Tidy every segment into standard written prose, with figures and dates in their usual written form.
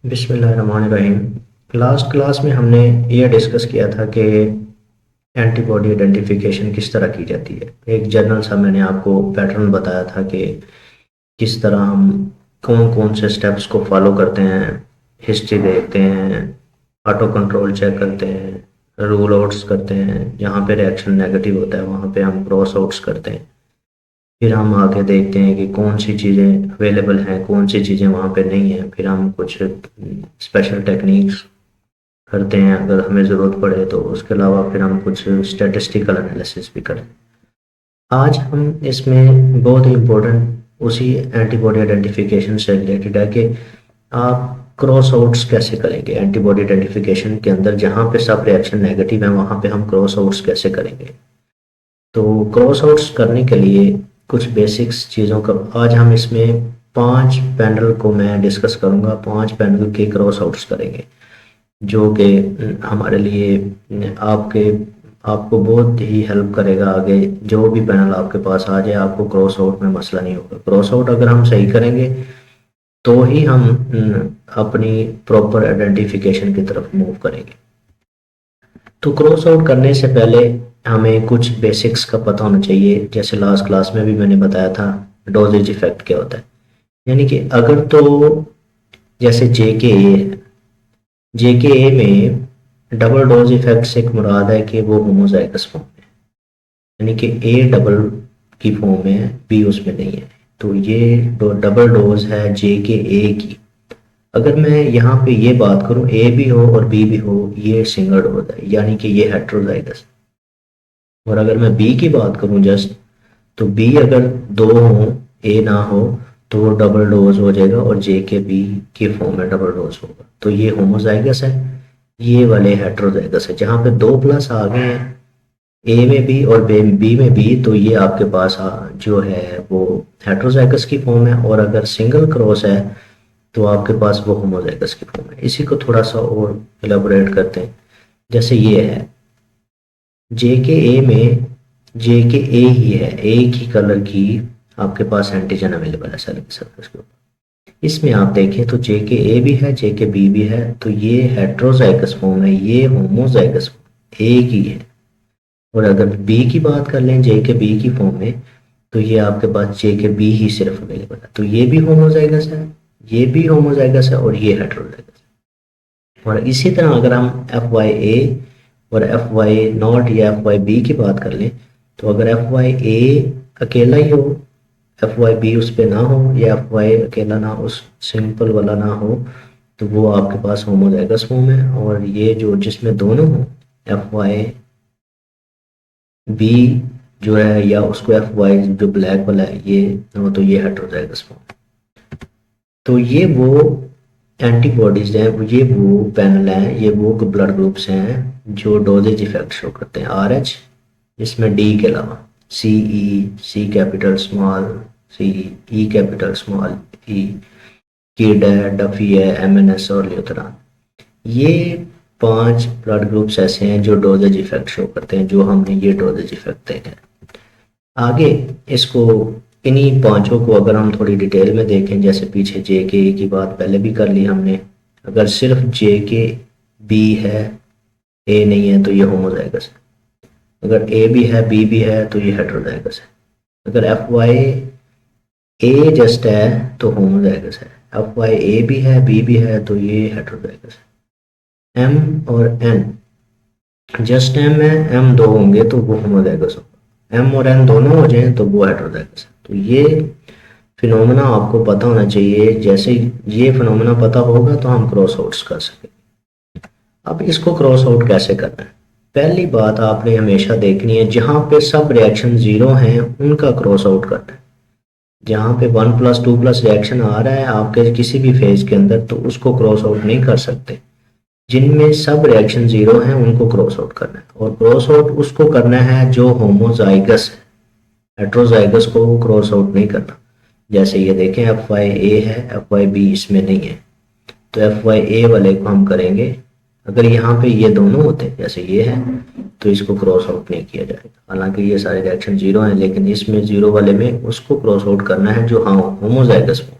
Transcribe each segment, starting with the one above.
बिस्मिल्लाहिर्रहमानिर्रहीम। Last class में हमने ये डिस्कस किया था कि एंटीबॉडी आइडेंटिफिकेशन किस तरह की जाती है। एक जनरल सा मैंने आपको पैटर्न बताया था कि किस तरह हम कौन कौन से स्टेप्स को फॉलो करते हैं, हिस्ट्री देखते हैं, ऑटो कंट्रोल चेक करते हैं, रूल आउट्स करते हैं, जहाँ पे रिएक्शन नेगेटिव होता है वहाँ पे हम क्रॉस आउट्स करते हैं। फिर हम आके देखते हैं कि कौन सी चीज़ें अवेलेबल हैं, कौन सी चीज़ें वहाँ पे नहीं हैं। फिर हम कुछ स्पेशल टेक्निक्स करते हैं अगर हमें ज़रूरत पड़े तो। उसके अलावा फिर हम कुछ स्टैटिस्टिकल एनालिसिस भी करें। आज हम इसमें बहुत ही इम्पोर्टेंट उसी एंटीबॉडी आइडेंटिफिकेशन से रिलेटेड है कि आप क्रॉस आउट्स कैसे करेंगे। एंटीबॉडी आइडेंटिफिकेशन के अंदर जहाँ पे सब रिएक्शन नेगेटिव है वहाँ पे हम क्रॉस आउट्स कैसे करेंगे। तो क्रॉस आउट्स करने के लिए कुछ बेसिक्स चीज़ों का आज हम इसमें 5 पैनल को मैं डिस्कस करूँगा। 5 पैनल के क्रॉस आउट्स करेंगे जो कि हमारे लिए आपको बहुत ही हेल्प करेगा। आगे जो भी पैनल आपके पास आ जाए आपको क्रॉस आउट में मसला नहीं होगा। क्रॉस आउट अगर हम सही करेंगे तो ही हम अपनी प्रॉपर आइडेंटिफिकेशन की तरफ मूव करेंगे। तो क्रॉस आउट करने से पहले हमें कुछ बेसिक्स का पता होना चाहिए। जैसे लास्ट क्लास में भी मैंने बताया था डोजेज इफेक्ट क्या होता है। यानी कि अगर तो जैसे जे के ए है, जे के ए में डबल डोज इफेक्ट से एक मुराद है कि वो होमोजाइगस फॉर्म है, यानी कि ए डबल की फॉर्म है, बी उसमें नहीं है। तो ये डबल डोज है जे के ए की। अगर मैं यहाँ पे ये बात करूँ ए भी हो और बी भी हो, ये सिंगल डोज है यानी कि ये हेट्रोजाइगस। और अगर मैं बी की बात करूँ जस्ट, तो बी अगर दो हो ए ना हो तो वो डबल डोज हो जाएगा और जे के बी की फॉर्म में डबल डोज होगा। तो ये होमोजाइगस है, ये वाले हेट्रोजाइगस है। जहाँ पे दो प्लस आ गए हैं ए में भी और बी में भी, तो ये आपके पास जो है वो हेट्रोजाइगस की फॉर्म है। और अगर सिंगल क्रॉस है तो आपके पास वो होमोजाइगस की फॉर्म है। इसी को थोड़ा सा और एलाबोरेट करते हैं। जैसे ये है जे के ए में, जे के ए ही है, एक ही कलर की आपके पास एंटीजन अवेलेबल है सेल के सरफेस के ऊपर। इसमें आप देखें तो जे के ए भी है, जे के बी भी है, तो ये हेट्रोजाइगस फॉर्म है, ये होमोजाइगस फॉर्म एक ही है। और अगर बी की बात कर लें जे के बी की फॉर्म में, तो ये आपके पास जे के बी ही सिर्फ अवेलेबल है। तो ये भी होमोजाइगस है, ये भी होमोजाइगस है और ये हेट्रोजाइगस है। और इसी तरह अगर हम एफ वाई ए और एफ वाई नॉट या एफ वाई बी की बात कर लें, तो अगर एफ वाई ए अकेला ही हो, एफ वाई बी उस पर ना हो, या एफ वाई अकेला ना उस सिंपल वाला ना हो, तो वो आपके पास होमोजाइगस फॉर्म है। और ये जो जिसमें दोनों हो, एफ वाई बी जो है या उसको एफ वाई जो ब्लैक वाला है ये हो, तो ये हेट्रोजाइगस फॉर्म। तो ये वो एंटीबॉडीज हैं, ये वो पैनल हैं, ये वो ब्लड ग्रुप्स हैं जो डोजेज इफेक्ट शो करते हैं। आर एच, इसमें डी के अलावा सी ई, सी capital small C, E capital small ई, किड है, डफी है, एम एन एस और ल्यूथरान। ये 5 ब्लड ग्रुप्स ऐसे हैं जो डोजेज इफेक्ट शो करते हैं, जो हमने ये डोजेज इफेक्ट देखे हैं। आगे इसको इन्हीं पांचों को अगर हम थोड़ी डिटेल में देखें, जैसे पीछे जे के की बात पहले भी कर ली हमने। अगर सिर्फ जे के बी है, ए नहीं है, तो ये होमोजाइगस है। अगर ए भी है बी भी है तो ये हेट्रोजाइगस है। अगर एफ वाई ए जस्ट है तो होमोजाइगस है, एफ वाई ए भी है बी भी है तो ये हेट्रोजाइगस है। एम और एन, जस्ट एम है, एम दो होंगे तो वो होमोजाइगस होगा, एम और एन दोनों हो जाएं तो वो हेट्रोजाइगस है। तो ये फिनोमेना आपको पता होना चाहिए। जैसे ये फिनोमेना पता होगा तो हम क्रॉस आउट्स कर सकेंगे। अब इसको क्रॉस आउट कैसे करना है, पहली बात आपने हमेशा देखनी है, जहां पे सब रिएक्शन जीरो हैं उनका क्रॉस आउट करना है। जहां पे 1+2+ रिएक्शन आ रहा है आपके किसी भी फेज के अंदर, तो उसको क्रॉस आउट नहीं कर सकते। जिनमें सब रिएक्शन जीरो हैं उनको क्रॉस आउट करना है। और क्रॉस आउट उसको करना है जो होमोजाइगस है, हेट्रोजाइगस को क्रॉस आउट नहीं करना। जैसे ये देखें एफ वाई ए है, एफ वाई बी इसमें नहीं है, तो एफ वाई ए वाले को हम करेंगे। अगर यहाँ पे ये दोनों होते हैं जैसे ये है, तो इसको क्रॉस आउट नहीं किया जाएगा। हालांकि ये सारे रिएक्शन जीरो हैं, लेकिन इसमें जीरो वाले में उसको क्रॉस आउट करना है जो हाँ होमोजाइगस में।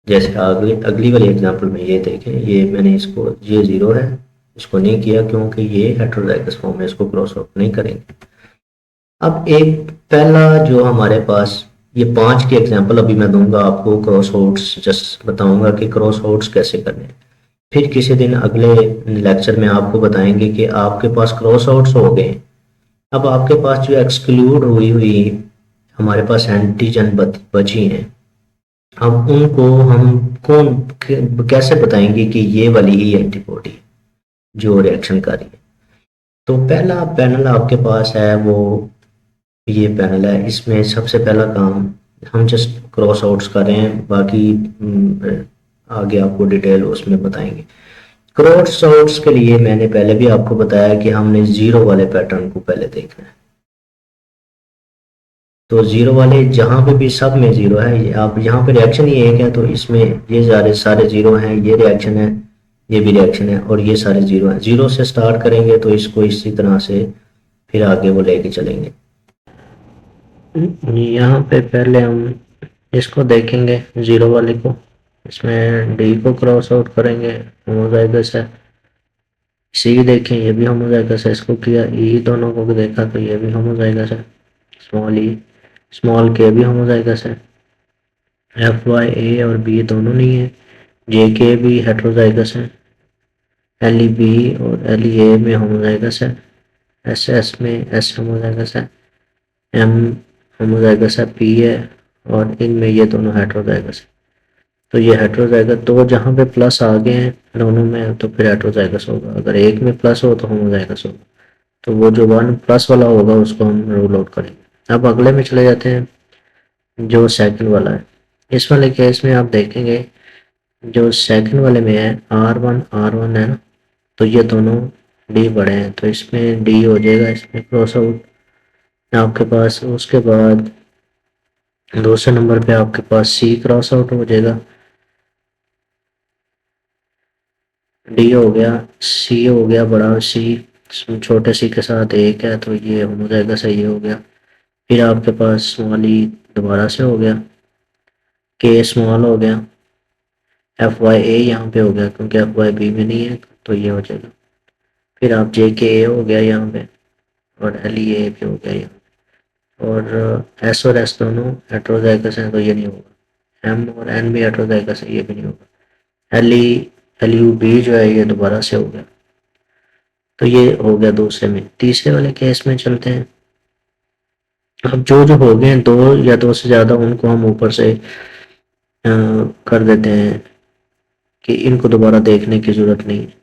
जैसे अगली अगली वाली एग्जांपल में ये देखें, ये मैंने इसको, ये 0 है, इसको नहीं किया क्योंकि ये हेटेरोजाइगस फॉर्म है, इसको क्रॉस आउट नहीं करेंगे। अब एक पहला जो हमारे पास, ये 5 की एग्जांपल अभी मैं दूंगा आपको, क्रॉस आउट्स जस्ट बताऊंगा कि क्रॉस आउट्स कैसे करने हैं। फिर किसी दिन अगले लेक्चर में आपको बताएंगे कि आपके पास क्रॉस आउट्स हो गए, अब आपके पास जो एक्सक्लूड हुई हुई हमारे पास एंटीजन बची हैं, अब उनको हम कौन कैसे बताएंगे कि ये वाली ही एंटीबॉडी जो रिएक्शन कर रही है। तो पहला पैनल आपके पास है वो, ये पैनल है, इसमें सबसे पहला काम हम जस्ट क्रॉस आउट्स कर रहे हैं, बाकी आगे आपको डिटेल उसमें बताएंगे। क्रॉस आउट्स के लिए मैंने पहले भी आपको बताया कि हमने 0 वाले पैटर्न को पहले देखना है। तो 0 वाले जहां पे भी सब में 0 है, ये आप यहाँ पे रिएक्शन ही एक है, तो इसमें ये सारे सारे 0 हैं, ये रिएक्शन है, ये भी रिएक्शन है, और ये सारे 0 हैं। 0 से स्टार्ट करेंगे तो इसको इसी तरह से फिर आगे वो लेके चलेंगे। यहाँ पे पहले हम इसको देखेंगे 0 वाले को, इसमें डी को क्रॉस आउट करेंगे, होमोजाइगस है। सी देखें, ये भी होमोजाइगस है, इसको किया। ई दोनों को देखा तो ये भी होमोजाइगस है। स्मॉल ई स्मॉल के भी होमोजाइगस है। एफ वाई ए और बी दोनों नहीं है। जे के भी हेट्रोजाइगस है। एल ई बी और एल ई ए में होमोजाइगस है। एस एस में एस होमोजाइगस है। एम होमोजाइगस है, पी है, और इनमें ये दोनों हेट्रोजाइगस है। तो ये हेट्रोजाइगस, तो जहाँ पे प्लस आ गए हैं दोनों में तो फिर हेट्रोजाइगस होगा। अगर एक में प्लस हो तो होमोजाइगस होगा। तो वो जो 1 प्लस वाला होगा उसको हम रूल आउट करेंगे। अब अगले में चले जाते हैं, जो सेकंड वाला है। इस वाले केस में आप देखेंगे जो सेकंड वाले में है R1 है ना, तो ये दोनों डी बड़े हैं, तो इसमें डी हो जाएगा, इसमें क्रॉस आउट आपके पास। उसके बाद दूसरे नंबर पे आपके पास सी क्रॉस आउट हो जाएगा, डी हो गया, सी हो गया बड़ा सी, छोटे सी के साथ एक है तो ये हो जाएगा, सही हो गया। फिर आपके पास स्मॉल ई दोबारा से हो गया, के स्मॉल हो गया, एफ वाई ए यहाँ पे हो गया क्योंकि एफ वाई बी में नहीं है तो ये हो जाएगा। फिर आप जे के ए हो गया यहाँ पे, और एल ई ए भी हो गया यहाँ पे। और एस और एस दोनों हेट्रोजाइगस हैं तो ये नहीं होगा। एम और एन भी हेट्रोजाइगस है, ये भी नहीं होगा। एल यू बी जो है ये दोबारा से हो गया। तो ये हो गया दूसरे में। तीसरे वाले केस में चलते हैं। अब जो जो हो गए दो या दो से ज़्यादा, उनको हम ऊपर से कर देते हैं कि इनको दोबारा देखने की ज़रूरत नहीं है।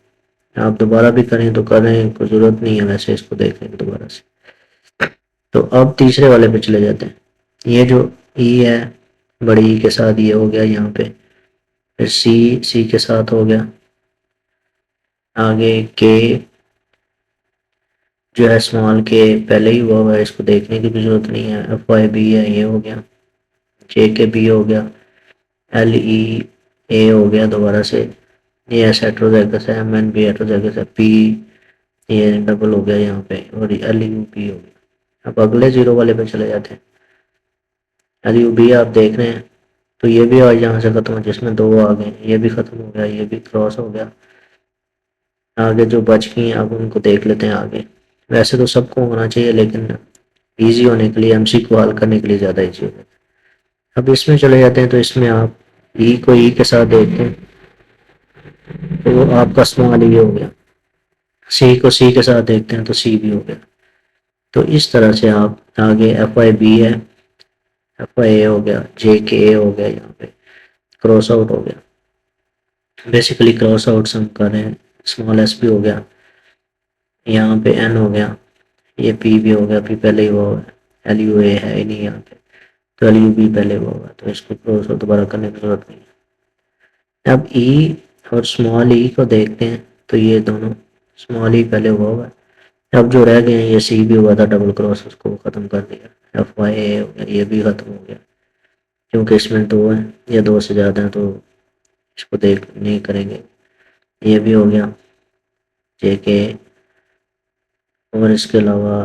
आप दोबारा भी करें तो करें, कोई ज़रूरत नहीं है वैसे इसको देखने की दोबारा से। तो अब तीसरे वाले पे चले जाते हैं। ये जो ई है, बड़ी ई के साथ ये हो गया यहाँ पे, फिर सी के साथ हो गया, आगे के जो है स्मॉल के पहले ही हुआ है, इसको देखने की भी जरूरत नहीं है। एफ वाई बी है, ये हो गया। जे के बी हो गया, एल ई ए हो गया दोबारा से, ये एस हेट्रोजाइगस है, एम एन बी हेट्रोजाइगस है, पी ये डबल हो गया यहाँ पे, और एल यू बी हो गया। अब अगले 0 वाले पे चले जाते हैं। एल यू बी आप देख रहे हैं तो ये भी आज यहाँ से खत्म हो, जिसमें 2 आ गए, ये भी खत्म हो गया, ये भी क्रॉस हो गया। आगे जो बच गई अब उनको देख लेते हैं आगे। वैसे तो सबको होना चाहिए लेकिन इजी होने के लिए, एमसी को हल करने के लिए ज़्यादा इजी होगा। अब इसमें चले जाते हैं, तो इसमें आप ई को ई के साथ देखते हैं तो आपका स्मॉल ई हो गया। सी को सी के साथ देखते हैं तो सी भी हो गया। तो इस तरह से आप आगे एफ आई बी है, एफ आई ए हो गया, जे के ए हो गया, यहाँ पे क्रॉस आउट हो गया। बेसिकली क्रॉस आउट हम कर रहे हैं। स्मॉल एस भी हो गया, यहाँ पे एन हो गया, ये पी भी हो गया, पी पहले ही हुआ है, एल यू ए है ही नहीं यहाँ पे, तो एल यू बी पहले हुआ होगा, तो इसको क्रॉस आउट दोबारा करने की जरूरत नहीं है। अब ई और स्मॉल ई को देखते हैं तो ये दोनों स्मॉल ई पहले हुआ होगा। अब जो रह गए हैं, ये सी भी हुआ था डबल क्रॉस, उसको ख़त्म कर दिया। एफ वाई ए हो गया, ये भी ख़त्म हो गया क्योंकि इसमें 2 है या 2 से ज़्यादा हैं तो इसको देख नहीं करेंगे। ये भी हो गया जे के, और इसके अलावा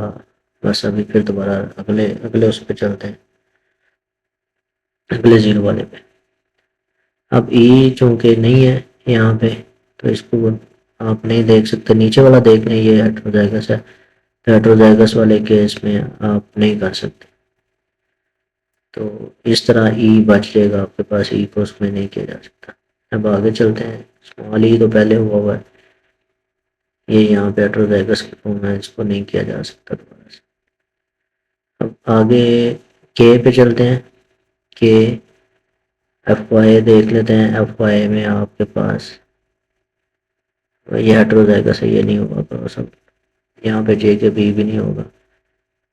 बस अभी फिर दोबारा अगले अगले उस पर चलते हैं, अगले 0 वाले पे। अब ई चूंकि नहीं है यहाँ पे, तो इसको आप नहीं देख सकते, नीचे वाला देख लें, ये हेट्रोजाइगस है, तो हेट्रोजाइगस वाले केस में आप नहीं कर सकते। तो इस तरह ई बच जाएगा आपके पास, ई को उसमें नहीं किया जा सकता। अब आगे चलते हैं, स्मॉल ई तो पहले हुआ है, ये यहाँ पे हेट्रोजाइगस की फॉर्म है, इसको नहीं किया जा सकता दोबारा से। अब आगे के पे चलते हैं, के एफ वाई देख लेते हैं। एफ वाई में आपके पास ये हेट्रोजाइगस है, ये नहीं होगा क्रॉस आउट, यहाँ पे जे के बी भी नहीं होगा,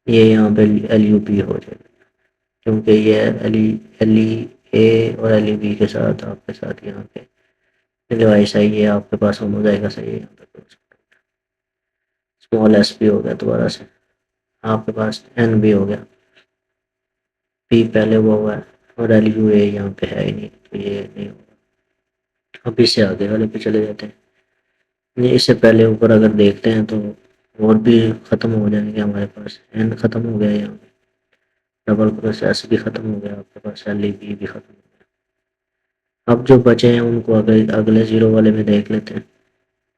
ये यहाँ पे एल यू पी हो जाएगा, क्योंकि ये एल ई ए और एल ई बी के साथ आपके साथ यहाँ पे डिवाइस है, ये आपके पास होमोजाइगस है, ये यहाँ पे क्रॉस आउट। स्मॉल एस भी हो गया दोबारा से, आपके पास एन भी हो गया, पी पहले हुआ है, और एल यू ए यहाँ पे है ही नहीं, तो ये नहीं होगा। अब इससे आगे वाले पे चले जाते हैं, ये इससे पहले ऊपर अगर देखते हैं तो और भी ख़त्म हो जाएंगे हमारे पास। एन ख़त्म हो गया यहाँ पे, डबल क्रॉस एस भी ख़त्म हो गया आपके पास, एल ई बी भी ख़त्म हो गया। अब जो बचे हैं उनको अगले जीरो वाले में देख लेते हैं।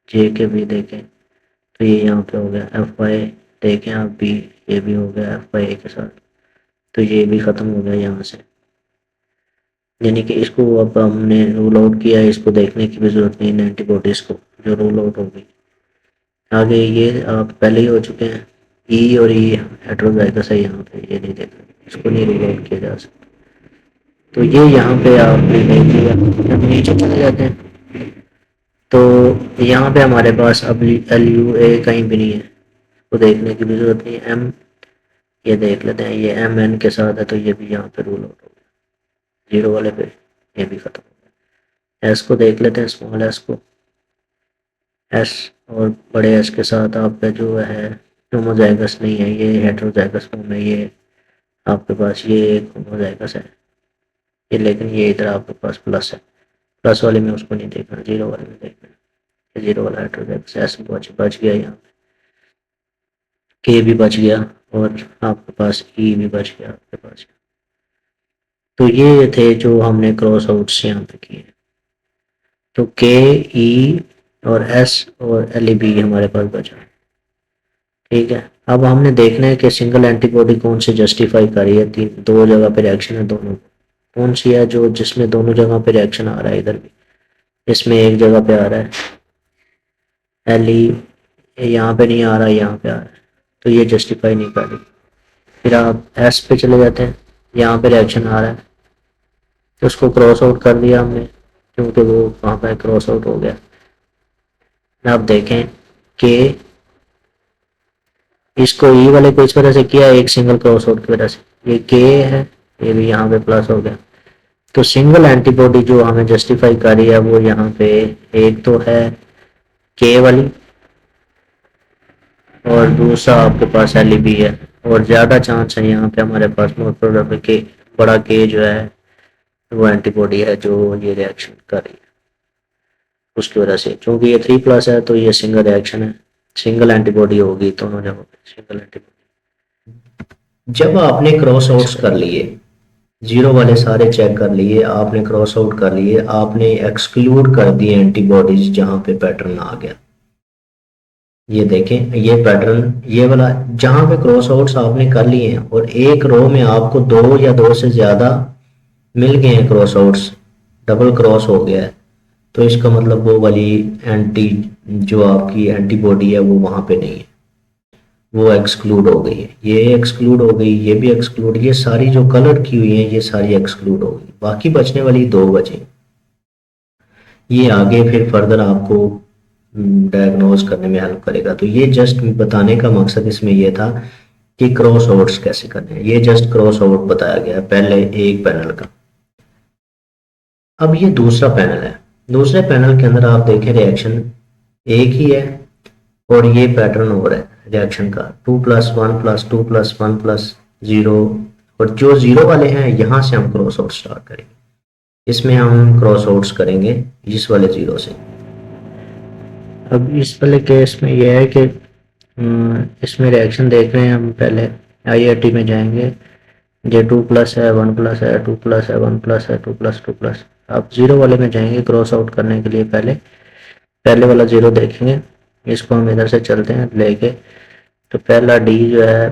जे के भी देखें तो ये यहाँ पे हो गया, एफ वाई देखें आप भी, ये भी हो गया एफ वाई के साथ, तो ये भी ख़त्म हो गया यहाँ से, यानी कि इसको अब हमने रूल आउट किया है, इसको देखने की भी ज़रूरत नहीं है एंटीबॉडीज़ को, जो रूल आउट होगी। आगे ये आप पहले ही हो चुके हैं, ई और ई हेट्रोजाइगस है यहाँ पे, ये नहीं देखा, इसको नहीं रूल आउट किया जा सकता, तो ये यहाँ पे आपने देख लिया। अब नीचे चले जाते हैं, तो यहाँ पे हमारे पास अब एल यू ए कहीं भी नहीं है, तो देखने की भी ज़रूरत नहीं है। एम ये देख लेते हैं, ये एम एन के साथ है, तो ये भी यहाँ पे रूल आउट हो गया, जीरो वाले पे ये भी ख़त्म हो गया। एस को देख लेते हैं, स्मॉल एस को, एस और बड़े एस के साथ आपका जो है होमोजाइगस नहीं है, ये हेट्रोजाइगस फॉर्म है, ये आपके पास ये एक होमोजाइगस है, ये लेकिन ये इधर आपके पास प्लस है, प्लस वाले में उसको नहीं देखना, जीरो वाले में देखना, ये जीरो वाला हेट्रोजाइगस, एस बच गया, यहाँ पे के भी बच गया, और आपके पास ई भी बच गया आपके पास। तो ये थे जो हमने क्रॉस आउट्स यहाँ पे किए। तो के ई और एस और एल ई बी हमारे पास बचा, ठीक है। अब हमने देखना है कि सिंगल एंटीबॉडी कौन से जस्टिफाई कर रही है, दो जगह पे रिएक्शन है, दोनों कौन सी है जो जिसमें दोनों जगह पे रिएक्शन आ रहा है, इधर भी इसमें एक जगह पे आ रहा है, एल ई यहाँ पे नहीं आ रहा है, यहाँ पे आ रहा है, तो ये जस्टिफाई नहीं कर रही। फिर आप एस पे चले जाते हैं, यहाँ पे रिएक्शन आ रहा है, तो उसको क्रॉस आउट कर दिया हमने, क्योंकि वो वहाँ पे क्रॉस आउट हो गया। आप देखें कि इसको ई वाले को इस वजह से किया, एक सिंगल क्रॉस आउट की वजह से, ये के है, ये भी यहाँ पे प्लस हो गया। तो सिंगल एंटीबॉडी जो हमें जस्टिफाई कर रही है वो यहाँ पे एक तो है के वाली, और दूसरा आपके पास एल ई बी है, और ज़्यादा चांस है यहाँ पे हमारे पास मोर प्रोबेबल के बड़ा के जो है वो एंटीबॉडी है जो ये रिएक्शन कर रही है, उसकी वजह से, क्योंकि ये 3+ है तो ये सिंगल रिएक्शन है, सिंगल एंटीबॉडी होगी दोनों जगहों पे सिंगल एंटीबॉडी। जब आपने क्रॉस आउट्स कर लिए, जीरो वाले सारे चेक कर लिए, आपने क्रॉस आउट कर लिए, आपने एक्सक्लूड कर दिए एंटीबॉडीज जहां पे पैटर्न आ गया, ये देखें ये पैटर्न, ये वाला जहां पे क्रॉस आउट्स आपने कर लिए हैं, और एक रो में आपको दो या दो से ज्यादा मिल गए हैं क्रॉस आउट्स, डबल क्रॉस हो गया है, तो इसका मतलब वो वाली एंटी जो आपकी एंटीबॉडी है वो वहां पे नहीं है, वो एक्सक्लूड हो गई है, ये एक्सक्लूड हो गई, ये भी एक्सक्लूड, ये सारी जो कलर की हुई है ये सारी एक्सक्लूड हो गई, बाकी बचने वाली दो बचे। ये आगे फिर फर्दर आपको डायग्नोज करने में हेल्प करेगा। तो ये जस्ट बताने का मकसद इसमें ये था कि क्रॉस आउट्स कैसे करने हैं, ये जस्ट क्रॉस आउट बताया गया पहले एक पैनल का। अब ये दूसरा पैनल है, दूसरे पैनल के अंदर आप देखें रिएक्शन एक ही है, और ये पैटर्न हो रहा है रिएक्शन का 2+1+2+1+0, और जो जीरो वाले हैं यहाँ से हम क्रॉस आउट स्टार्ट करेंगे, इसमें हम क्रॉस आउट्स करेंगे इस वाले जीरो से। अब इस वाले केस में यह है कि इसमें रिएक्शन देख रहे हैं हम, पहले IIT में जाएंगे, ये 2+ है, 1+ है, 2+ है, 1+ है, 2+2+, आप जीरो वाले में जाएंगे क्रॉस आउट करने के लिए, पहले वाला जीरो देखेंगे। इसको हम इधर से चलते हैं लेके, तो पहला डी जो है,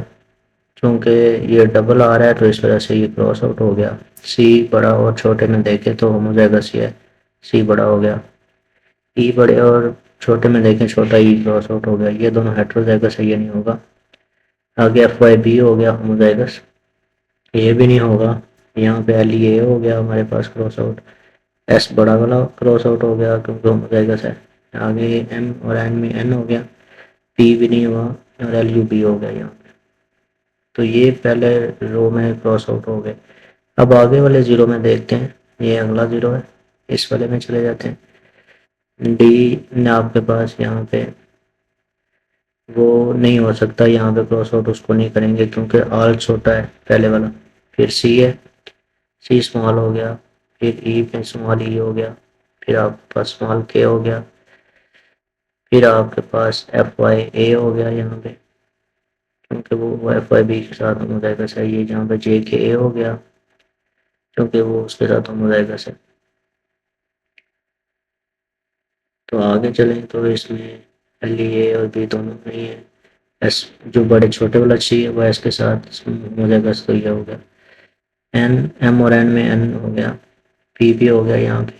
चूंकि ये डबल आ रहा है तो इस वजह से ये क्रॉस आउट हो गया। सी बड़ा और छोटे में देखें तो होमोजाइगस है, सी बड़ा हो गया। ई बड़े और छोटे में देखें, छोटा ई क्रॉस आउट हो गया। ये दोनों हेट्रोजाइगस है, ये नहीं होगा। आगे एफ वाई बी हो गया होमोजाइगस, ये भी नहीं होगा। यहाँ पे एल ई ए हो गया हमारे पास क्रॉस आउट, एस बड़ा वाला क्रॉस आउट हो गया क्योंकि होमोजाइगस है। आगे एम और एन में एन हो गया, पी भी नहीं हुआ, और एल यू बी हो गया यहाँ पे। तो ये पहले रो में क्रॉस आउट हो गए। अब आगे वाले जीरो में देखते हैं, ये अगला जीरो है, इस वाले में चले जाते हैं। डी आपके पास यहाँ पे वो नहीं हो सकता, यहाँ पे क्रॉस आउट उसको नहीं करेंगे क्योंकि आल छोटा है पहले वाला। फिर सी है, सी स्मॉल हो गया। फिर ई पे स्मॉल ई हो गया। फिर आपके पास स्मॉल के हो गया। फिर आपके पास एफ वाई ए हो गया यहाँ पे, क्योंकि वो एफ वाई बी के साथ होमोजाइगस है। ये जहाँ पे जे के ए हो गया क्योंकि वो उसके साथ होमोजाइगस है। तो आगे चलें तो इसमें एल ई ए और बी दोनों नहीं है। एस जो बड़े छोटे वाला सी है वो एस के साथ होमोजाइगस, तो ये हो गया। एन एम और एन में एन हो गया, पी भी हो गया यहाँ पे,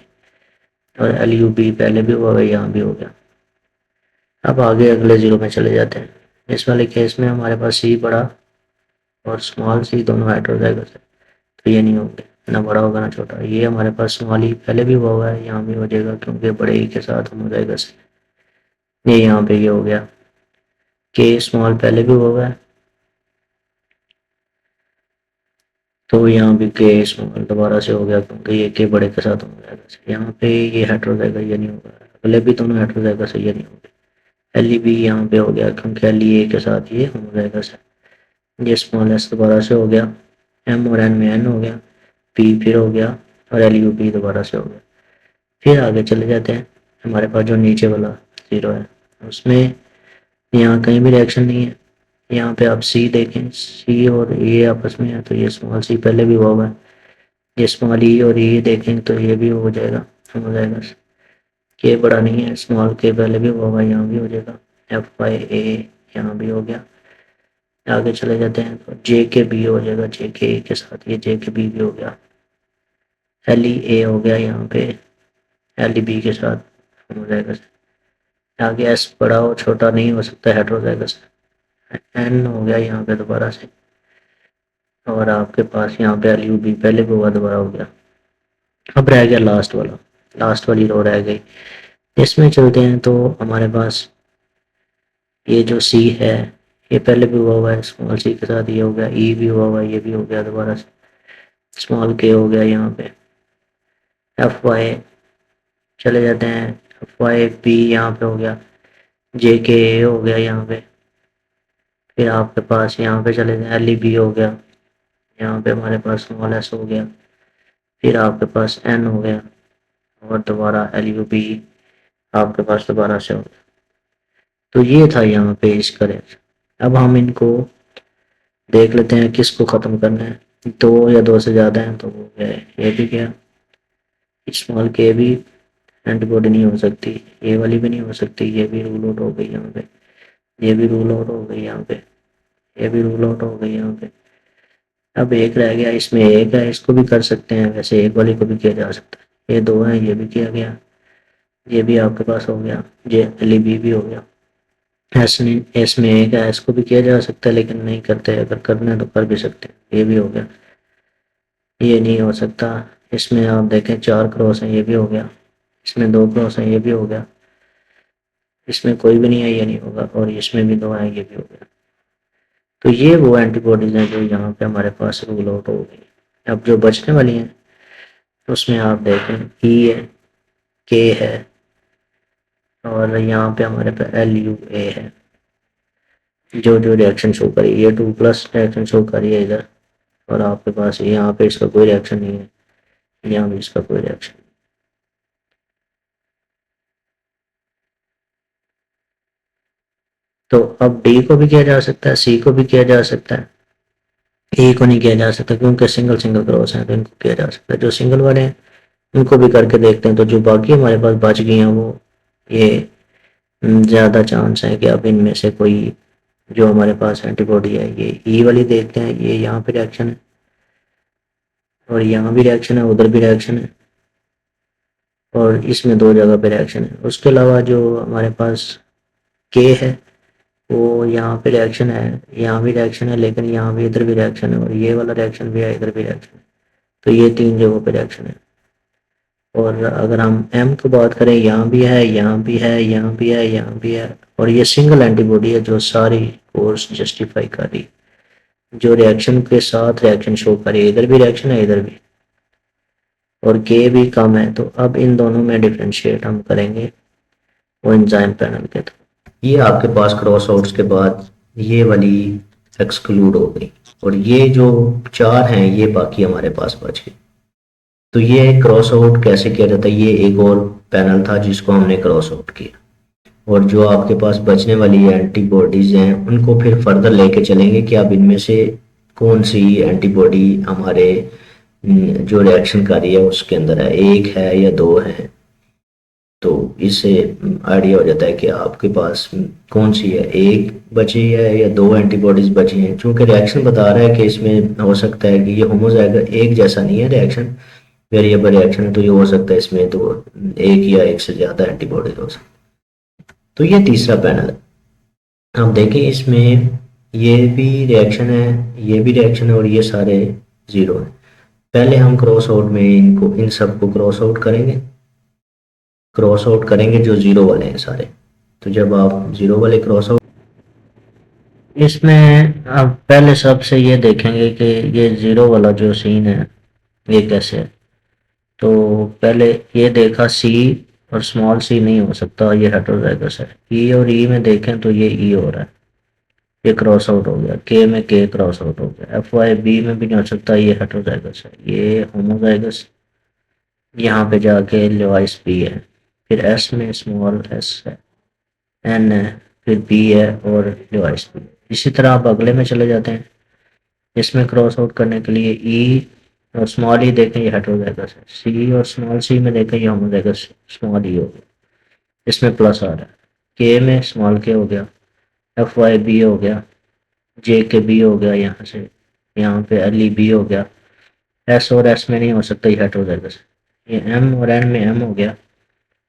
और एल यू बी पहले भी हुआ, यहाँ भी हो गया। अब आगे अगले जीरो में चले जाते हैं। इस वाले केस में हमारे पास सी बड़ा और स्मॉल सी दोनों हेट्रोजाइगस है, तो ये नहीं होंगे, ना बड़ा होगा ना छोटा। ये हमारे पास स्मॉल ई पहले भी हुआ है, यहाँ भी हो जाएगा क्योंकि बड़े ई के साथ होमोजाइगस है। ये यहाँ पे ये हो गया। के स्मॉल पहले भी हुआ है, तो यहाँ भी के स्मॉल दोबारा से हो गया क्योंकि ये के बड़े के साथ होमोजाइगस है। यहाँ पे ये हेट्रोजाइगस, ये नहीं होगा। अगले भी दोनों हेट्रोजाइगस है, ये नहीं होंगे। एल ई बी यहाँ पे हो गया क्योंकि एल ई ए के साथ ये होमोजाइगस है। ये स्मॉल एस दोबारा से हो गया, एम और एन में एन हो गया, पी फिर हो गया, और एल यू पी दोबारा से हो गया। फिर आगे चले जाते हैं। हमारे पास जो नीचे वाला जीरो है उसमें यहाँ कहीं भी रिएक्शन नहीं है। यहाँ पे आप सी देखें, सी और ए आपस में है, तो ये स्मॉल सी पहले भी हुआ हुआ है। ये स्मॉल ई और ए देखें तो ये भी हो जाएगा, हो जाएगा। के बड़ा नहीं है, स्मॉल के पहले भी हुआ हुआ है, यहाँ भी हो जाएगा। एफ वाई ए यहाँ भी हो गया। आगे चले जाते हैं तो जे के बी हो जाएगा, जे के ए के साथ ये जे के बी भी हो गया। एल ई ए हो गया यहाँ पे, एल ई बी के साथ हो जाएगा। आगे एस बड़ा और छोटा नहीं हो सकता, हेट्रोजाइगस। एन हो गया यहाँ पे दोबारा से, और आपके पास यहाँ पे एल यू बी पहले भी हुआ, दोबारा हो गया। अब रह गया लास्ट वाला, लास्ट वाली रो रह गई। इसमें चलते हैं तो हमारे पास ये जो सी है ये पहले भी हुआ है, स्मॉल सी के साथ ये हो गया। ई भी हुआ है, ये भी हो गया दोबारा से। स्मॉल के हो गया यहाँ पे। एफ वाई चले जाते हैं, एफ वाई बी यहाँ पे हो गया। जे के ए हो गया यहाँ पे। फिर आपके पास यहाँ पे चले जाए, एल ई बी हो गया। यहाँ पे हमारे पास स्मॉल एस हो गया। फिर आपके पास एन हो गया, और दोबारा एल यू बी आपके पास दोबारा से हो गया। तो ये था यहाँ पे इसका रेंज। अब हम इनको देख लेते हैं किसको ख़त्म करना है। दो या दो से ज़्यादा हैं तो वो गया, ये भी गया। स्मॉल के भी एंटीबॉडी नहीं हो सकती, ये वाली भी नहीं हो सकती, ये भी रूल आउट हो गई यहाँ पे। ये भी रूल आउट हो गई यहाँ पे, ये भी रूल आउट हो गई यहाँ पे। अब एक रह गया, इसमें एक है, इसको भी कर सकते हैं, वैसे एक वाली को भी किया जा सकता है। ये दो है, ये भी किया गया, ये भी आपके पास हो गया, ये एल बी भी हो गया। एस में एक है, इसको भी किया जा सकता है लेकिन नहीं करते, अगर करना है तो कर भी सकते हैं। ये भी हो गया, ये नहीं हो सकता। इसमें आप देखें चार क्रॉस हैं, ये भी हो गया। इसमें दो क्रॉस हैं, ये भी हो गया। इसमें कोई भी नहीं है, ये नहीं होगा। और इसमें भी दो है, ये भी हो गया। तो ये वो एंटीबॉडीज हैं जो यहाँ पे हमारे पास रूल आउट हो गई। अब जो बचने वाली हैं उसमें आप देखें ई है, के है, और यहाँ पे हमारे पास एल यू ए है। जो जो रिएक्शन शो करी, ये 2+ रिएक्शन शो करी है इधर, और आपके पास यहाँ पे इसका कोई रिएक्शन नहीं है, यहाँ भी इसका कोई रिएक्शन। तो अब डी को भी किया जा सकता है, सी को भी किया जा सकता है, ए को नहीं किया जा सकता क्योंकि सिंगल सिंगल क्रॉस है, तो इनको किया जा सकता है। जो सिंगल वाले हैं उनको भी करके देखते हैं। तो जो बाकी हमारे पास बच गई हैं वो ये ज़्यादा चांस है कि अब इनमें से कोई जो हमारे पास एंटीबॉडी है, ये ई वाली देखते हैं, ये यहाँ पे रिएक्शन है और यहाँ भी रिएक्शन है, उधर भी रिएक्शन है और इसमें दो जगह पे रिएक्शन है। उसके अलावा जो हमारे पास के है वो यहाँ पे रिएक्शन है, यहाँ भी रिएक्शन है, लेकिन यहाँ भी इधर भी रिएक्शन है और ये वाला रिएक्शन भी है, इधर भी रिएक्शन है। तो ये तीन जगहों पे रिएक्शन है। और अगर हम एम की बात करें, यहाँ भी है, यहाँ भी है, यहाँ भी है, यहाँ भी है और ये सिंगल एंटीबॉडी है जो सारी कोर्स जस्टिफाई कर रही, जो रिएक्शन के साथ रिएक्शन शो कर रही है। इधर भी रिएक्शन है, इधर भी, और के भी कम है। तो अब इन दोनों में डिफ्रेंशिएट हम करेंगे वो एंजाइम पैनल के थ्रू। ये आपके पास क्रॉस आउट्स के बाद ये वाली एक्सक्लूड हो गई और ये जो चार हैं ये बाकी हमारे पास बच गए। तो ये क्रॉस आउट कैसे किया जाता है, ये एक और पैनल था जिसको हमने क्रॉस आउट किया और जो आपके पास बचने वाली एंटीबॉडीज हैं उनको फिर फर्दर लेके चलेंगे कि अब इनमें से कौन सी एंटीबॉडी हमारे जो रिएक्शन कर रही है उसके अंदर है, एक है या दो है। तो इससे आइडिया हो जाता है कि आपके पास कौन सी है, एक बची है या दो एंटीबॉडीज बची हैं। चूंकि रिएक्शन बता रहा है कि इसमें हो सकता है कि ये होमोजाइगस एक जैसा नहीं है रिएक्शन, वेरिएबल रिएक्शन है, तो ये हो सकता है इसमें तो एक या एक से ज़्यादा एंटीबॉडीज हो सकती है। तो ये तीसरा पैनल है। अब देखें इसमें ये भी रिएक्शन है, ये भी रिएक्शन है और ये सारे ज़ीरो हैं। पहले हम क्रॉस आउट में इनको इन सबको क्रॉस आउट करेंगे, क्रॉस आउट करेंगे जो ज़ीरो वाले हैं सारे। तो जब आप ज़ीरो वाले क्रॉस आउट, इसमें आप पहले सबसे ये देखेंगे कि ये ज़ीरो वाला जो सीन है ये कैसे है। तो पहले ये देखा सी और स्मॉल सी नहीं हो सकता, ये हेटेरोजाइगस है। ई और ई में देखें तो ये ई हो रहा है, ये क्रॉस आउट हो गया। के में के क्रॉस आउट हो गया। एफ वाई बी में भी नहीं हो सकता, ये हेटेरोजाइगस है। ये होमोजाइगस, यहाँ पे जाके लेवाइस बी है। फिर एस में स्मॉल एस है, एन है, फिर बी है और लेवाइस बी। इसी तरह आप अगले में चले जाते हैं। इसमें क्रॉस आउट करने के लिए ई और स्मॉल ई देखें, ये हेटेरोजाइगस है। सी और स्मॉल सी में देखें, ये होमोजाइगस स्मॉल ई हो गया, इसमें प्लस आ रहा है। के में स्मॉल के हो गया, एफ वाई बी हो गया, जे के बी हो गया, यहाँ से यहाँ पे एल ई बी हो गया। एस और एस में नहीं हो सकता, ये हेटेरोजाइगस है। ये एम और एन में एम हो गया,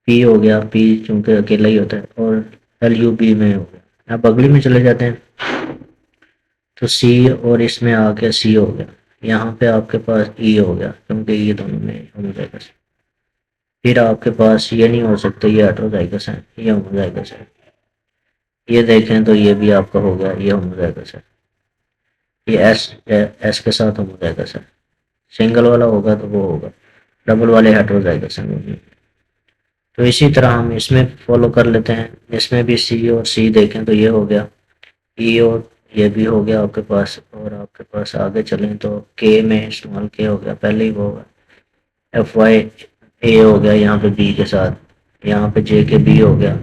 पी हो गया, पी चूंकि अकेला ही होता है, और एल यू बी में हो गया। अब अगली में चले जाते हैं तो सी और इसमें आ गया सी हो गया। यहाँ पे आपके पास ई हो गया क्योंकि ये दोनों में होमोजाइगस है। फिर आपके पास ये नहीं हो सकता, ये हेटेरोजाइगस है, ये होमोजाइगस है। ये देखें तो ये भी आपका हो गया, ये होमोजाइगस है। ये एस के साथ होमोजाइगस है। सिंगल वाला होगा तो वो होगा, डबल वाले हेटेरोजाइगस हैं। तो इसी तरह हम इसमें फॉलो कर लेते हैं। इसमें भी सी और सी देखें तो ये हो गया, ई और ये भी हो गया आपके पास। और आपके पास आगे चलें तो के में स्मॉल के हो गया, पहले ही वो होगा। एफ वाई ए हो गया यहाँ पे बी के साथ, यहाँ पे जे के बी हो गया,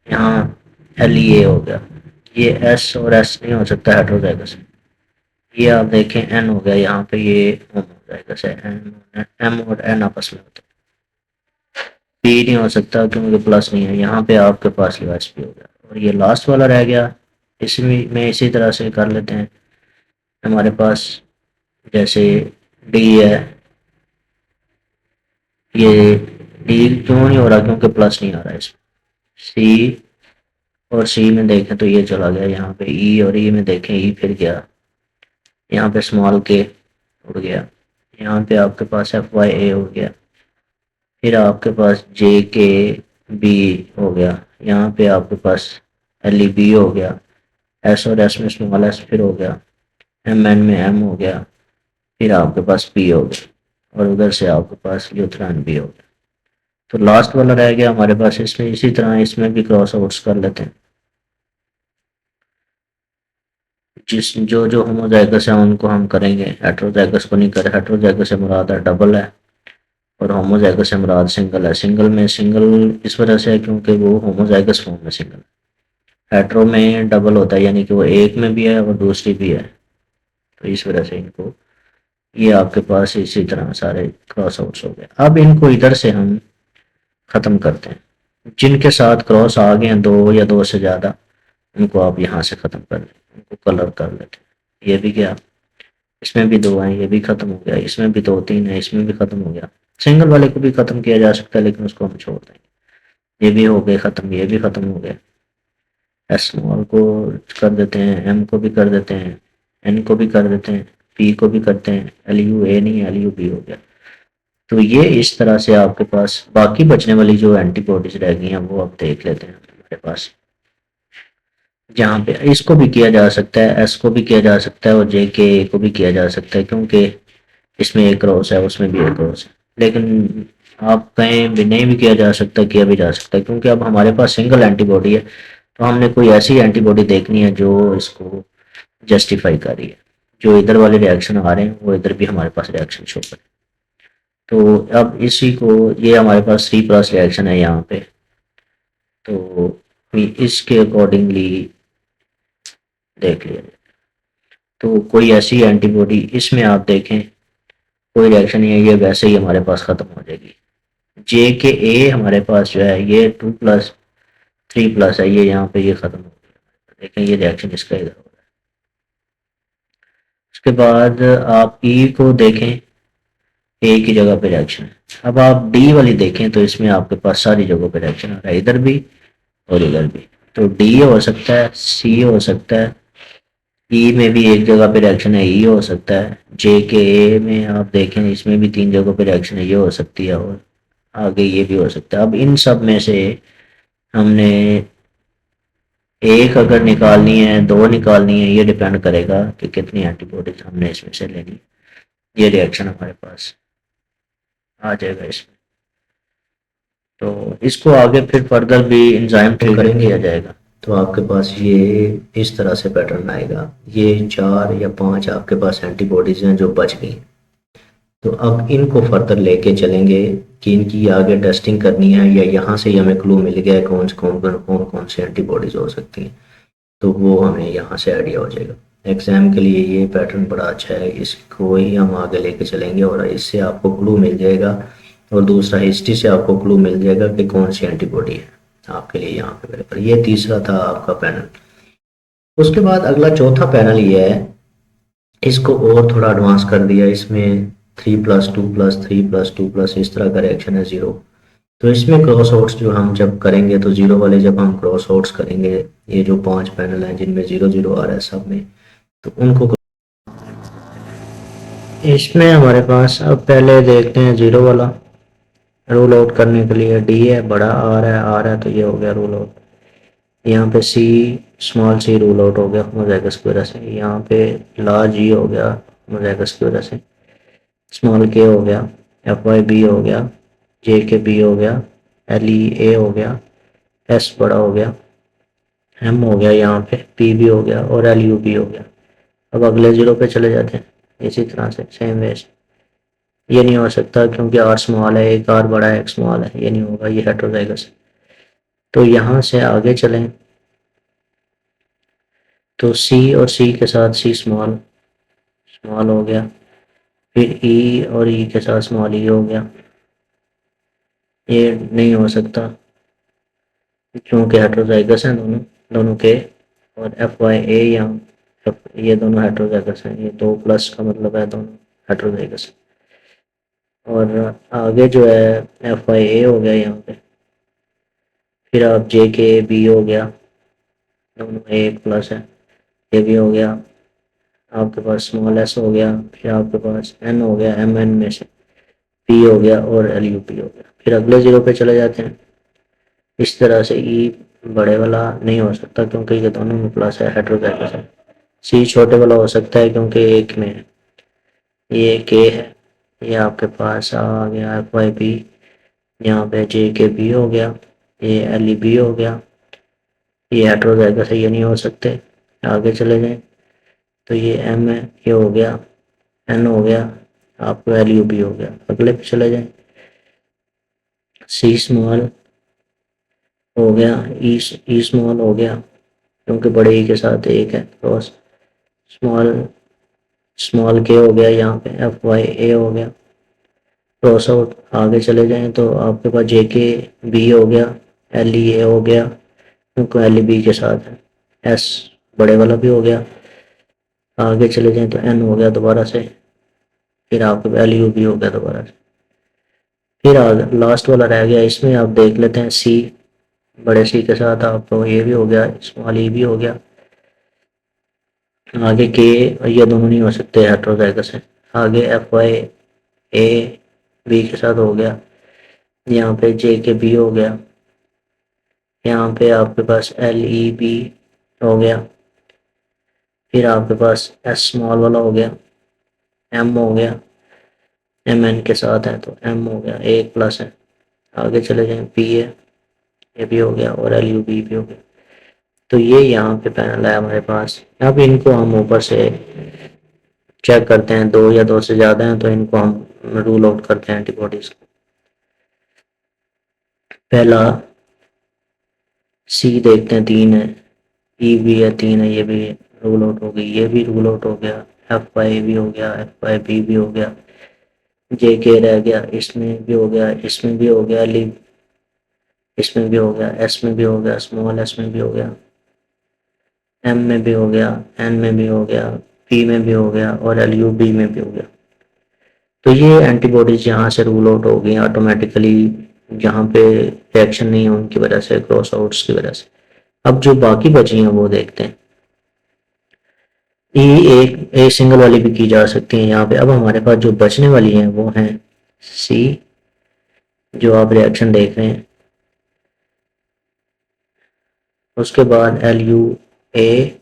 यहाँ एल ई ए हो गया। ये एस और एस नहीं हो सकता, हेटेरोजाइगस है। ये आप देखें एन हो गया, यहाँ पे ये होमोजाइगस है। एम और एन आपस में होते हैं। पी नहीं हो सकता क्योंकि प्लस नहीं है, यहाँ पे आपके पास लिवास पी हो गया। और ये लास्ट वाला रह गया, इसमें में इसी तरह से कर लेते हैं। हमारे पास जैसे डी है, ये डी क्यों नहीं हो रहा, क्योंकि प्लस नहीं आ रहा है इसमें। सी और सी में देखें तो ये चला गया, यहाँ पे ई और ई में देखें ई फिर गया, यहाँ पे स्मॉल के उड़ गया, यहाँ पे आपके पास एफ वाई ए हो गया। फिर आपके पास जे के बी हो गया, यहाँ पे आपके पास एल ई बी हो गया। एस और एस में स्मॉल एस फिर हो गया, एम एन में एम हो गया, फिर आपके पास पी हो गया और उधर से आपके पास ल्यूथरान बी हो गया। तो लास्ट वाला रह गया हमारे पास। इसमें इसी तरह इसमें भी क्रॉस आउट्स कर लेते हैं। जिस जो जो होमोजाइगस है उनको हम करेंगे, हेटेरोजाइगस को नहीं करें। हेटेरोजाइगस से मुराद है डबल है और होमोजाइगस से मुराद सिंगल है। सिंगल में सिंगल इस वजह से है क्योंकि वो होमोजाइगस फॉर्म में सिंगल है। हेटेरो में डबल होता है, यानी कि वो एक में भी है और दूसरी भी है, तो इस वजह से इनको ये आपके पास इसी तरह सारे क्रॉस आउट्स हो गए। अब इनको इधर से हम ख़त्म करते हैं। जिनके साथ क्रॉस आ गए हैं दो या दो से ज़्यादा, उनको आप यहाँ से ख़त्म कर लें, उनको कलर कर लेते हैं। ये भी गया, इसमें भी दो हैं, ये भी ख़त्म हो गया, इसमें भी दो तीन है, इसमें भी ख़त्म हो गया। सिंगल वाले को भी ख़त्म किया जा सकता है लेकिन उसको हम छोड़ देंगे। ये भी हो गए ख़त्म, ये भी ख़त्म हो गए। एस स्मॉल को कर देते हैं, एम को भी कर देते हैं, एन को भी कर देते हैं, पी को भी करते हैं, एल यू ए नहीं एल यू बी हो गया। तो ये इस तरह से आपके पास बाकी बचने वाली जो एंटीबॉडीज रह गई हैं वो अब देख लेते हैं हमारे पास। जहाँ पे इसको भी किया जा सकता है, एस को भी किया जा सकता है और जे के ए को भी किया जा सकता है, क्योंकि इसमें एक क्रॉस है उसमें भी एक क्रॉस है। लेकिन आप कहें भी नहीं भी किया जा सकता, किया भी जा सकता है, क्योंकि अब हमारे पास सिंगल एंटीबॉडी है। तो हमने कोई ऐसी एंटीबॉडी देखनी है जो इसको जस्टिफाई कर रही है, जो इधर वाले रिएक्शन आ रहे हैं वो इधर भी हमारे पास रिएक्शन शो करें। तो अब इसी को, ये हमारे पास 3+ रिएक्शन है यहाँ पे, तो इसके अकॉर्डिंगली देख लिया जाए। तो कोई ऐसी एंटीबॉडी इसमें आप देखें कोई रिएक्शन नहीं है, ये वैसे ही हमारे पास ख़त्म हो जाएगी। जे के ए हमारे पास जो है ये 2+3+ है, ये यहाँ पे ये ख़त्म हो गया। देखें ये रिएक्शन इसका इधर हो रहा है। उसके बाद आप ई को देखें, ए की जगह पे रिएक्शन है। अब आप डी वाली देखें तो इसमें आपके पास सारी जगहों पे रिएक्शन आ रहा है, इधर भी और इधर भी। तो डी हो सकता है, सी हो सकता है, ई में भी एक जगह पे रिएक्शन है, ई हो सकता है। जे के ए में आप देखें इसमें भी 3 जगहों पे रिएक्शन है, ये हो सकती है, और आगे ये भी हो सकता है। अब इन सब में से हमने एक अगर निकालनी है, दो निकालनी है, ये डिपेंड करेगा कि कितनी एंटीबॉडीज हमने इसमें से लेनी। ये रिएक्शन हमारे पास आ जाएगा इसमें। तो इसको आगे फिर फर्दर भी एंजाइम ट्रीटमेंट किया जाएगा। तो आपके पास ये इस तरह से पैटर्न आएगा। ये 4 या 5 आपके पास एंटीबॉडीज हैं जो बच गई। तो अब इनको फर्दर लेके चलेंगे कि इनकी आगे टेस्टिंग करनी है, या यहाँ से ही हमें क्लू मिल गया है कौन से एंटीबॉडीज हो सकती हैं, तो वो हमें यहाँ से आइडिया हो जाएगा। एग्जाम के लिए ये पैटर्न बड़ा अच्छा है, इसको ही हम आगे लेके चलेंगे और इससे आपको क्लू मिल जाएगा। और दूसरा हिस्ट्री से आपको क्लू मिल जाएगा कि कौन सी एंटीबॉडी है आपके लिए यहाँ पे अवेलेबल। ये तीसरा था आपका पैनल। उसके बाद अगला चौथा पैनल ये है, इसको और थोड़ा एडवांस कर दिया। इसमें 3+2+3+2+ इस तरह का रिएक्शन है 0। तो इसमें क्रॉस आउट्स जो हम जब करेंगे तो 0 वाले जब हम क्रॉस आउट्स करेंगे, ये जो 5 पैनल हैं जिनमें 0 0 आ रहा है सब में, तो उनको इसमें हमारे पास अब पहले देखते हैं 0 वाला रूल आउट करने के लिए। डी है, बड़ा आ रहा है तो ये हो गया रूल आउट। यहाँ पे सी, स्मॉल सी रूल आउट हो गया होमोजाइगस की वजह से। यहाँ पे लार्ज ई हो गया होमोजाइगस की वजह से। स्मॉल के हो गया, एफ वाई बी हो गया, जे के बी हो गया, एल ई ए हो गया, एस बड़ा हो गया, एम हो गया, यहाँ पे पी भी हो गया और एल यू भी हो गया। अब अगले 0 पे चले जाते हैं इसी तरह से सेम वे से। ये नहीं हो सकता क्योंकि आर स्मॉल है, एक आर बड़ा है एक स्मॉल है, ये नहीं होगा, ये हेटेरोजाइगस है। तो यहाँ से आगे चलें तो सी और सी के साथ सी स्मॉल स्मॉल हो गया, फिर ई और ई के साथ स्मॉल ई हो गया। ये नहीं हो सकता क्योंकि हेटेरोजाइगस हैं दोनों दोनों के। और एफ वाई ए यहाँ ये दोनों हेटेरोजाइगस हैं, ये 2+ का मतलब है दोनों हेटेरोजाइगस। और आगे जो है एफ वाई ए हो गया यहाँ पे, फिर आप जे के बी हो गया, दोनों A+ है, ये भी हो गया। आपके पास स्मॉल एस हो गया, फिर आपके पास एन हो गया, एम एन में से पी हो गया और एल यू पी हो गया। फिर अगले 0 पे चले जाते हैं। इस तरह से ई बड़े वाला नहीं हो सकता क्योंकि ये दोनों में प्लस है, हेटेरोजाइगस है। सी छोटे वाला हो सकता है क्योंकि एक में है, ये के है। ये आपके पास आ गया एफ वाई बी, यहाँ पे जे के बी हो गया, ये एल ई बी हो गया। ये हेटेरोजाइगस है, ये नहीं हो सकते। आगे चले जाएं तो ये एम है, ये हो गया, एन हो गया, आपको एल यू बी हो गया। अगले पे चले जाएं, सी स्मॉल हो गया, ई स्मॉल हो गया क्योंकि बड़े ई के साथ एक है क्रॉस। स्मॉल स्मॉल के हो गया, यहाँ पे एफ वाई ए हो गया। क्रॉस आउट आगे चले जाएं तो आपके पास जे के बी हो गया, एल ई ए हो गया क्योंकि एल ई बी के साथ है, एस बड़े वाला भी हो गया। आगे चले जाएं तो एन हो गया दोबारा से, फिर आपके पास एल यू बी हो गया दोबारा से। फिर आगे लास्ट वाला रह गया, इसमें आप देख लेते हैं सी, बड़े सी के साथ आपको ये भी हो गया, स्मॉल ई भी हो गया। आगे के, ये दोनों नहीं हो सकते हेट्रोजाइगस है। आगे एफ वाई ए बी के साथ हो गया, यहाँ पे जे के बी हो गया, यहाँ पे आपके पास एल ई बी हो गया। फिर आपके पास एस स्मॉल वाला हो गया, एम हो गया, एम एन के साथ है तो एम हो गया, एक प्लस है। आगे चले जाएं पी है, ये भी हो गया, और एल यू बी भी हो गया। तो ये यहाँ पे पैनल है हमारे पास। अब इनको हम ऊपर से चेक करते हैं, दो या दो से ज़्यादा हैं तो इनको हम रूल आउट करते हैं एंटीबॉडीज को। पहला सी देखते हैं, 3 है, ई भी है, 3 है, ये भी रूल आउट हो गई, ये भी रूल आउट हो गया। एफ वाई भी हो गया, एफ वाई बी भी हो गया, जे के रह गया, इसमें भी हो गया, इसमें भी हो गया, ली इसमें भी हो गया, एस में भी हो गया, स्मॉल एस में भी हो गया, एम में भी हो गया, एन में भी हो गया, पी में भी हो गया, और एल यू बी में भी हो गया। तो ये एंटीबॉडीज यहाँ से रूल आउट हो गई ऑटोमेटिकली, जहाँ पे रिएक्शन नहीं है उनकी वजह से, क्रॉस आउट्स की वजह से। अब जो बाकी बची हैं वो देखते हैं। ए सिंगल वाली भी की जा सकती है यहाँ पे। अब हमारे पास जो बचने वाली हैं वो हैं सी, जो आप रिएक्शन देख रहे हैं, उसके बाद एल यू ए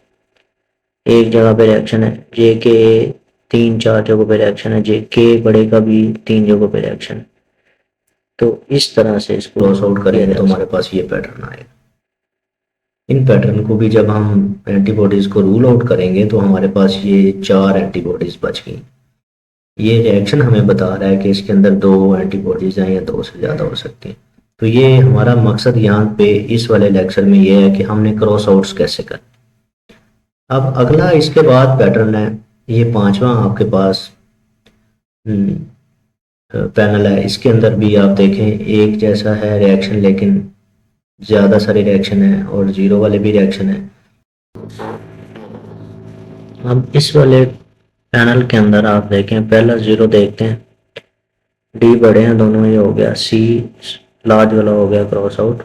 एक जगह पे रिएक्शन है, जे के 3-4 जगहों पे रिएक्शन है, जे के बड़े का भी 3 जगहों पे रिएक्शन है। तो इस तरह से इसको क्रॉस आउट करेंगे तो हमारे पास ये पैटर्न आएगा। इन पैटर्न को भी जब हम एंटीबॉडीज को रूल आउट करेंगे तो हमारे पास ये 4 एंटीबॉडीज बच गई। ये रिएक्शन हमें बता रहा है कि इसके अंदर 2 एंटीबॉडीज हैं या 2 से ज़्यादा हो सकती हैं। तो ये हमारा मकसद यहाँ पे इस वाले लेक्चर में ये है कि हमने क्रॉस आउट्स कैसे करें। अब अगला इसके बाद पैटर्न है, ये 5वां आपके पास पैनल है। इसके अंदर भी आप देखें एक जैसा है रिएक्शन, लेकिन ज़्यादा सारी रिएक्शन है और जीरो वाले भी रिएक्शन है। अब इस वाले पैनल के अंदर आप देखें, पहला जीरो देखते हैं, डी बड़े हैं दोनों, ये हो गया, सी लार्ज वाला हो गया क्रॉस आउट,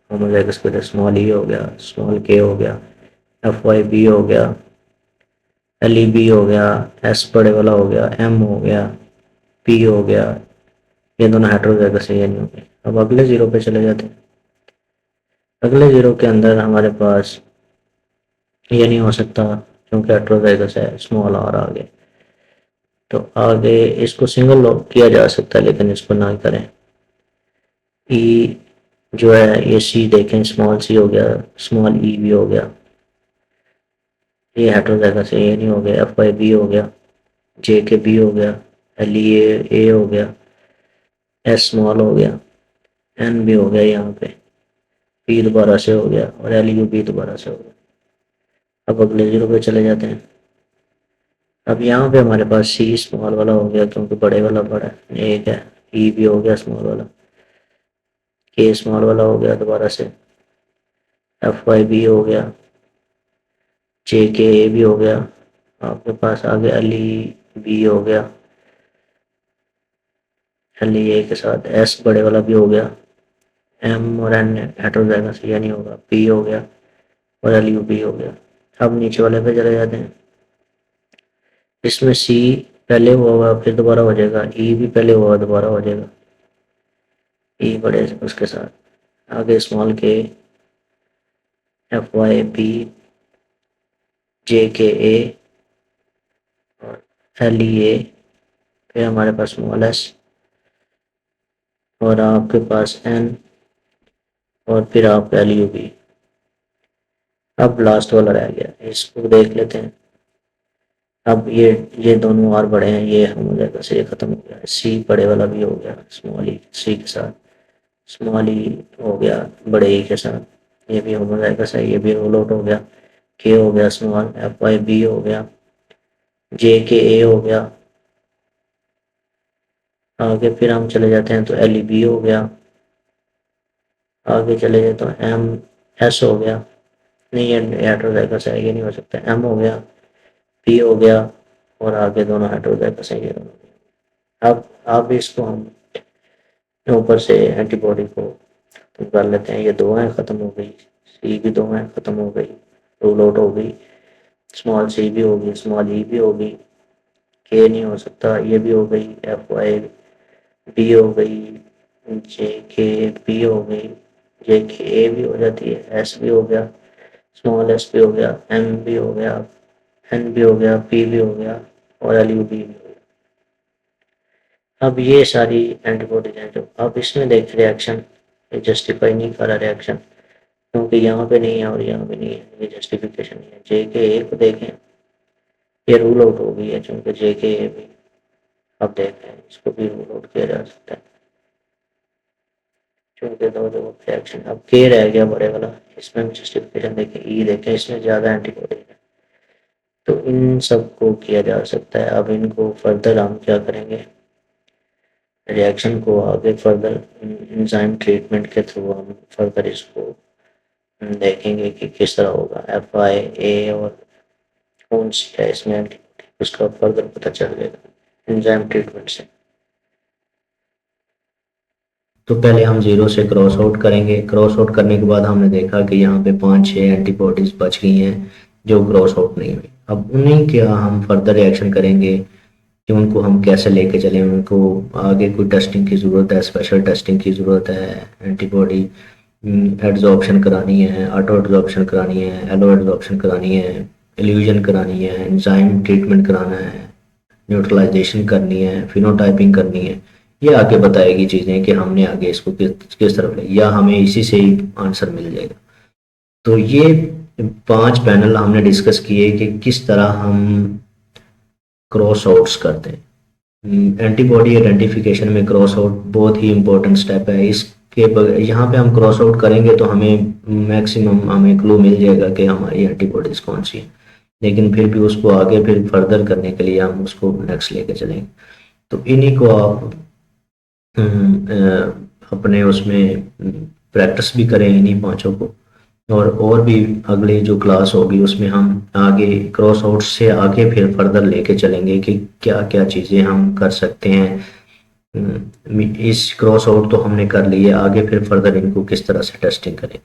होमोजाइगस के लिए स्मॉल ई हो गया, स्मॉल के हो गया, एफ वाई बी हो गया, एल ई बी हो गया, एस बड़े वाला हो गया, एम हो गया, पी हो गया, ये दोनों हेटेरोजाइगस है, ये नहीं हो गए। अब अगले जीरो पे चले जाते हैं। अगले जीरो के अंदर हमारे पास ये नहीं हो सकता क्योंकि हेटेरोजाइगस है, स्मॉल आर आगे। तो आगे इसको सिंगल लॉक किया जा सकता है लेकिन इसको ना करें। ई जो है ये सी देखें, स्मॉल सी हो गया, स्मॉल ई भी हो गया, ये हेटेरोजाइगस है, ये नहीं हो गया। एफ वाई बी हो गया, जे के बी हो गया, एल ई ए हो गया, एस स्मॉल हो गया, एन भी हो गया, यहाँ पे पी दोबारा से हो गया, और एल यू बी दोबारा से हो गया। अब अगले जीरो पे चले जाते हैं। अब यहाँ पे हमारे पास सी स्मॉल वाला हो गया क्योंकि बड़े वाला बड़ा है, एक है, ई भी हो गया स्मॉल वाला, के स्मॉल वाला हो गया दोबारा से, एफ वाई बी हो गया, जे के ए भी हो गया, आपके पास आगे एल ई बी हो गया, एल ई ए के साथ एस बड़े वाला भी हो गया, एम और एन हेटेरोजाइगस ये नहीं होगा, पी हो गया, और एल यू बी हो गया। अब नीचे वाले पे चले जाते हैं। इसमें सी पहले हुआ हुआ फिर दोबारा हो जाएगा, ई भी पहले हुआ दोबारा हो जाएगा, ई बड़े उसके साथ, आगे स्मॉल के, एफ वाई बी, जे के ए, और एल ई ए, फिर हमारे पास स्मॉल एस, और आपके पास एन, और फिर आपका एल यू बी। अब लास्ट वाला रह गया, इसको देख लेते हैं। अब ये दोनों और बड़े हैं, ये होमोजाइगस से ये खत्म हो गया, सी बड़े वाला भी हो गया स्मॉल ई सी के साथ, स्मॉल ई हो गया बड़े ई के साथ, ये भी होमोजाइगस है, ये भी रोल आउट हो गया, के हो गया स्मॉल, एफ वाई बी हो गया, जे के ए हो गया। आगे फिर हम चले जाते हैं तो एल ई बी हो गया। आगे चले जाए तो एम एस हो गया। नहीं, ये हेटेरोजाइगस है, ये नहीं हो सकता। एम हो गया, पी हो गया, और आगे दोनों हेटेरोजाइगस हैं, ये दोनों। अब इसको हम ऊपर से एंटीबॉडी को तो कर लेते हैं। ये दो हैं, ख़त्म हो गई। सी भी दो हैं, ख़त्म हो गई, रूल आउट हो गई। स्मॉल सी भी होगी, स्मॉल ई भी होगी, के नहीं हो सकता, ये भी हो गई। एफ वाई बी हो गई, जे के बी हो गई, जे के ए भी हो जाती है, एस भी हो गया, स्मॉल एस भी हो गया, एम भी हो गया, एन भी हो गया, पी भी हो गया, और एल यू बी भी हो गया। अब ये सारी एंटीबॉडीज हैं जो अब इसमें देख रिएक्शन जस्टिफाई नहीं कर रहा रिएक्शन, क्योंकि यहाँ पे नहीं है और यहाँ पे नहीं है, ये जस्टिफिकेशन नहीं है। जे के ए को देखें, ये रूल आउट हो गई है, क्योंकि जे के ए भी अब देखें इसको भी रूल आउट किया जा सकता है, क्योंकि दो दो रिएक्शन। अब के रह गया बड़े वाला, इसमें जस्टिफिकेशन देखें, ई देखें, इसमें ज़्यादा एंटीबॉडी है, तो इन सब को किया जा सकता है। अब इनको फर्दर हम क्या करेंगे, रिएक्शन को आगे फर्दर एंजाइम ट्रीटमेंट के थ्रू हम फर्दर इसको देखेंगे कि किस तरह होगा। एफ आई ए और कौन सी है इसमें एंटीबॉडी, उसका फर्दर पता चल जाएगा एंजाइम ट्रीटमेंट से। तो पहले हम जीरो से क्रॉस आउट करेंगे। क्रॉस आउट करने के बाद हमने देखा कि यहाँ पे 5-6 एंटीबॉडीज बच गई हैं जो क्रॉस आउट नहीं हुई। अब उन्हीं के हम फर्दर रिएक्शन करेंगे कि उनको हम कैसे लेके चलें, उनको आगे कोई टेस्टिंग की ज़रूरत है, स्पेशल टेस्टिंग की ज़रूरत है, एंटीबॉडी एड्जॉर्प्शन करानी है, ऑटो एड्जॉर्प्शन करानी है, एलो एड्जॉर्प्शन करानी है, इल्यूजन करानी है, एंजाइम ट्रीटमेंट कराना है, न्यूट्रलाइजेशन करनी है, फिनोटाइपिंग करनी है। ये आगे बताएगी चीज़ें कि हमने आगे इसको किस तरफ ले, या हमें इसी से ही आंसर मिल जाएगा। तो ये 5 पैनल हमने डिस्कस किए कि किस तरह हम क्रॉस आउट्स करते हैं। एंटीबॉडी आइडेंटिफिकेशन में क्रॉस आउट बहुत ही इंपॉर्टेंट स्टेप है। इसके यहाँ पे हम क्रॉस आउट करेंगे तो हमें मैक्सिमम हमें क्लू मिल जाएगा कि हमारी एंटीबॉडीज कौन सी है, लेकिन फिर भी उसको आगे फिर फर्दर करने के लिए हम उसको नेक्स्ट लेके चलेंगे। तो इन्हीं को आप अपने उसमें प्रैक्टिस भी करें इन्हीं पांचों को, और भी अगली जो क्लास होगी उसमें हम आगे क्रॉस आउट से आगे फिर फर्दर लेके चलेंगे कि क्या क्या चीज़ें हम कर सकते हैं। इस क्रॉस आउट तो हमने कर लिए, आगे फिर फर्दर इनको किस तरह से टेस्टिंग करें।